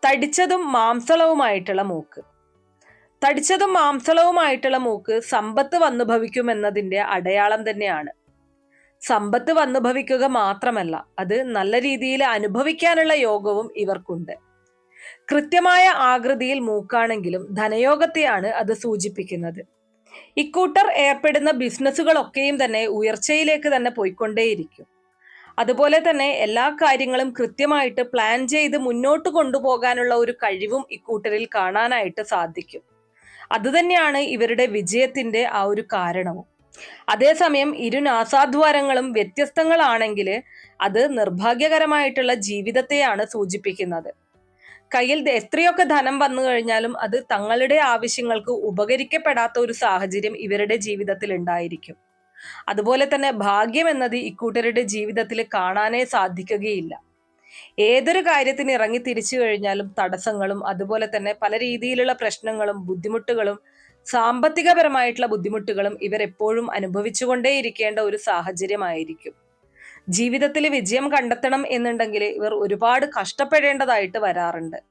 തടിച്ചതും മാംസളവുമായിട്ടുള്ള മൂക്ക്. തടിച്ചതും മാംസളവുമായിട്ടുള്ള മൂക്ക് സമ്പത്ത് വന്നു ഭവിക്കുമെന്നതിന്റെ അടയാളം തന്നെയാണ്. സമ്പത്ത് വന്നു ഭവിക്കുക മാത്രമല്ല, അത് നല്ല രീതിയിൽ അനുഭവിക്കാനുള്ള യോഗവും ഇവർക്കുണ്ട്. കൃത്യമായ ആകൃതിയിൽ മൂക്കാണെങ്കിലും ധനയോഗത്തെയാണ് അത് സൂചിപ്പിക്കുന്നത്. ഇക്കൂട്ടർ ഏർപ്പെടുന്ന ബിസിനസ്സുകളൊക്കെയും തന്നെ ഉയർച്ചയിലേക്ക് തന്നെ പോയിക്കൊണ്ടേയിരിക്കും. അതുപോലെ തന്നെ എല്ലാ കാര്യങ്ങളും കൃത്യമായിട്ട് പ്ലാൻ ചെയ്ത് മുന്നോട്ട് കൊണ്ടുപോകാനുള്ള ഒരു കഴിവും ഇക്കൂട്ടരിൽ കാണാനായിട്ട് സാധിക്കും. അതുതന്നെയാണ് ഇവരുടെ വിജയത്തിന്റെ ആ ഒരു കാരണവും. അതേസമയം ഇരു നാസാദ്വാരങ്ങളും വ്യത്യസ്തങ്ങളാണെങ്കിൽ അത് നിർഭാഗ്യകരമായിട്ടുള്ള ജീവിതത്തെയാണ് സൂചിപ്പിക്കുന്നത്. കയ്യിൽ എത്രയൊക്കെ ധനം വന്നു കഴിഞ്ഞാലും അത് തങ്ങളുടെ ആവശ്യങ്ങൾക്ക് ഉപകരിക്കപ്പെടാത്ത ഒരു സാഹചര്യം ഇവരുടെ ജീവിതത്തിൽ ഉണ്ടായിരിക്കും. അതുപോലെ തന്നെ ഭാഗ്യം എന്നത് ഇക്കൂട്ടരുടെ ജീവിതത്തിൽ കാണാനേ സാധിക്കുകയില്ല. ഏതൊരു കാര്യത്തിന് ഇറങ്ങി തിരിച്ചു കഴിഞ്ഞാലും തടസ്സങ്ങളും അതുപോലെ തന്നെ പല രീതിയിലുള്ള പ്രശ്നങ്ങളും ബുദ്ധിമുട്ടുകളും സാമ്പത്തികപരമായിട്ടുള്ള ബുദ്ധിമുട്ടുകളും ഇവരെപ്പോഴും അനുഭവിച്ചുകൊണ്ടേയിരിക്കേണ്ട ഒരു സാഹചര്യമായിരിക്കും. ജീവിതത്തിൽ വിജയം കണ്ടെത്തണം എന്നുണ്ടെങ്കിൽ ഇവർ ഒരുപാട് കഷ്ടപ്പെടേണ്ടതായിട്ട് വരാറുണ്ട്.